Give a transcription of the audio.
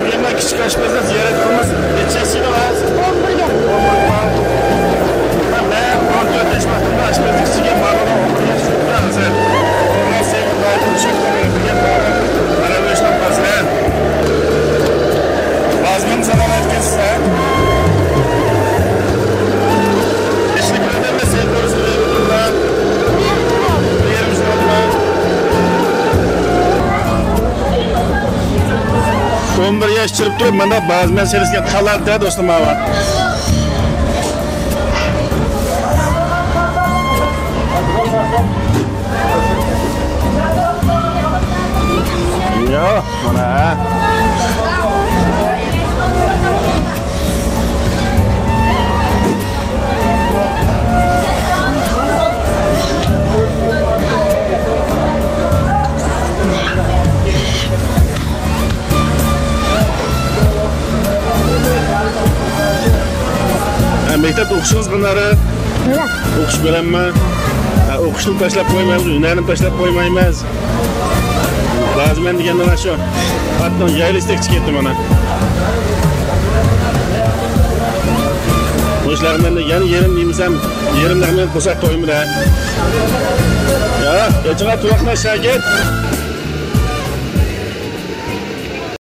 Yemek küçük aşpazda ziyaret kılmaz. Geçesiydi var. 11'ga. Ben 14 yaş vaxtında aşpazlık için mağluba 11 yaş çocuklar hazır. Ona sevgi baytı uçakları bilgen mağluba. Araba işten basılan. Bazmın zaman etkisiz. Teşekkür ederim de sevgi korusu verirler. Yerimizde oldular. 11 yaş çırp turib mana ba'zi meselasiga qalardi do'stim avval. Yo, mana. Mektep o'qishingiz qanday? O'qish bilanmi? O'qishni tashlab qo'ymaymiz, hunarni tashlab qo'ymaymiz. Ba'zi men deganda mana shu. Hatto yaylistek chiqib ketdi mana. O'shlarimdan yana yerim deymizam, yerimlarni qo'saq qo'yimda. Ya, kechira turoqna shagird.